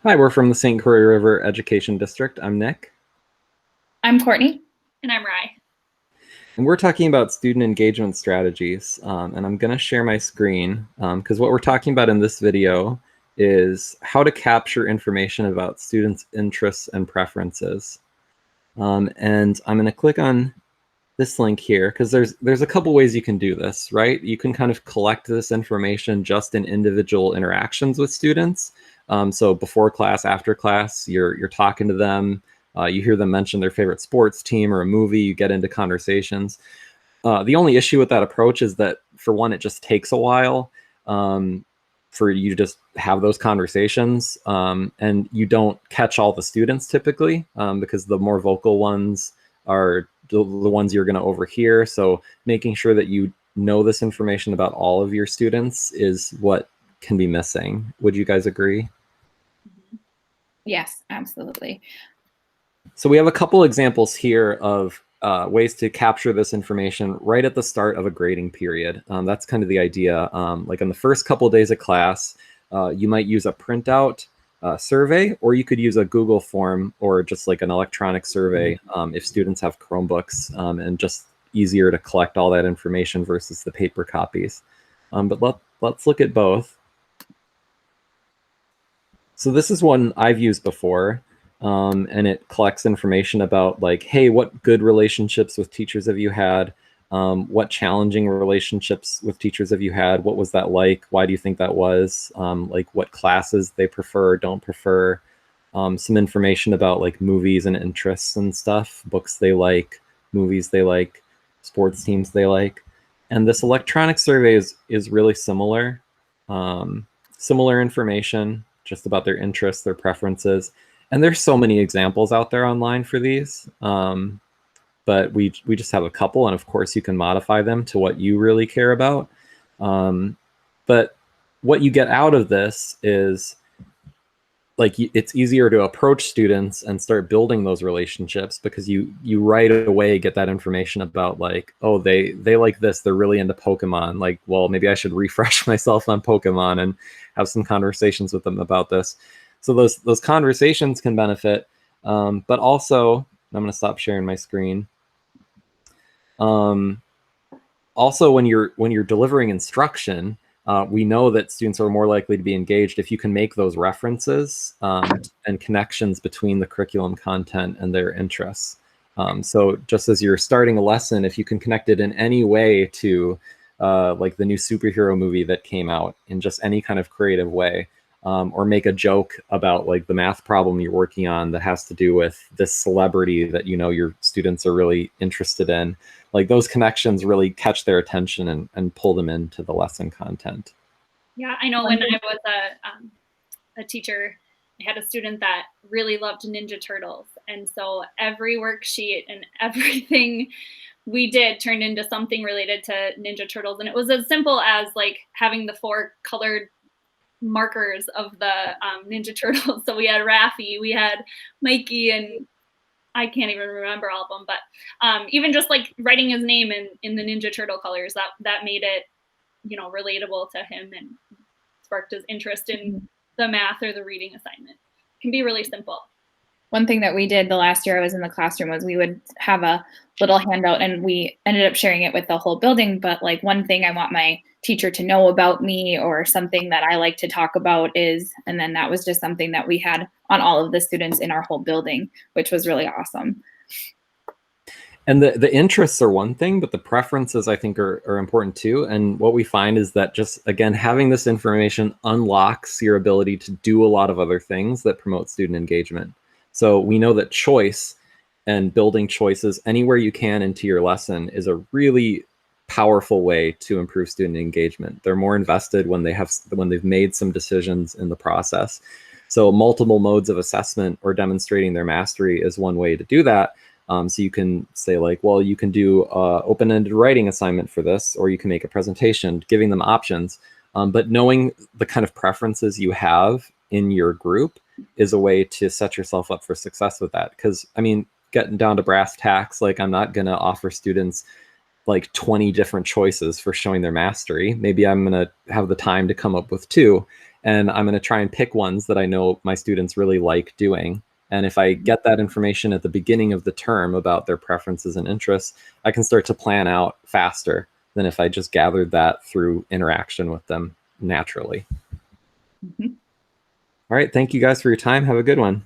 Hi, we're from the St. Croix River Education District. I'm Nick. I'm Courtney. And I'm Rye. And we're talking about student engagement strategies. And I'm going to share my screen because what we're talking about in this video is how to capture information about students' interests and preferences. And I'm going to click on this link here because there's a couple ways you can do this, right? You can kind of collect this information just in individual interactions with students. So before class, after class, you're talking to them. You hear them mention their favorite sports team or a movie, you get into conversations. The only issue with that approach is that, for one, it just takes a while for you to just have those conversations, and you don't catch all the students typically because the more vocal ones are the ones you're going to overhear. So making sure that you know this information about all of your students is what can be missing. Would you guys agree? Yes, absolutely. So we have a couple examples here of ways to capture this information right at the start of a grading period. That's kind of the idea. Like in the first couple of days of class, you might use a printout survey, or you could use a Google form or just like an electronic survey if students have Chromebooks, and just easier to collect all that information versus the paper copies. But let's look at both. So this is one I've used before. And it collects information about, like, hey, what good relationships with teachers have you had? What challenging relationships with teachers have you had? What was that like? Why do you think that was? Like what classes they prefer or don't prefer. Some information about like movies and interests and stuff, books they like, movies they like, sports teams they like. And this electronic survey is really similar. Similar information just about their interests, their preferences. And there's so many examples out there online for these, but we just have a couple, and of course you can modify them to what you really care about. But what you get out of this is, like, it's easier to approach students and start building those relationships because you right away get that information about, like, oh, they like this, they're really into Pokemon. Like, well, maybe I should refresh myself on Pokemon and have some conversations with them about this. So those conversations can benefit, but also, I'm going to stop sharing my screen. Also, when you're delivering instruction, we know that students are more likely to be engaged if you can make those references and connections between the curriculum content and their interests. So just as you're starting a lesson, if you can connect it in any way to like the new superhero movie that came out in just any kind of creative way, or make a joke about like the math problem you're working on that has to do with this celebrity that you know your students are really interested in. Like, those connections really catch their attention and pull them into the lesson content. Yeah, I know when I was a teacher, I had a student that really loved Ninja Turtles. And so every worksheet and everything we did turned into something related to Ninja Turtles. And it was as simple as like having the 4 colored markers of the Ninja Turtles. So we had Raffi, we had Mikey, and I can't even remember all of them, but even just like writing his name in the Ninja Turtle colors, that made it, you know, relatable to him and sparked his interest in the math or the reading assignment. It can be really simple. One thing that we did the last year I was in the classroom was we would have a little handout, and we ended up sharing it with the whole building. But like, one thing I want my teacher to know about me, or something that I like to talk about is, and then that was just something that we had on all of the students in our whole building, which was really awesome. And the interests are one thing, but the preferences, I think, are important too. And what we find is that, just again, having this information unlocks your ability to do a lot of other things that promote student engagement. So we know that choice and building choices anywhere you can into your lesson is a really powerful way to improve student engagement. They're more invested when they've made some decisions in the process. So multiple modes of assessment or demonstrating their mastery is one way to do that. So you can say, like, well, you can do an open-ended writing assignment for this, or you can make a presentation, giving them options. But knowing the kind of preferences you have in your group is a way to set yourself up for success with that. Because, I mean, getting down to brass tacks, like, I'm not going to offer students like 20 different choices for showing their mastery. Maybe I'm going to have the time to come up with 2. and I'm going to try and pick ones that I know my students really like doing. And if I get that information at the beginning of the term about their preferences and interests, I can start to plan out faster than if I just gathered that through interaction with them naturally. All right. Thank you guys for your time. Have a good one.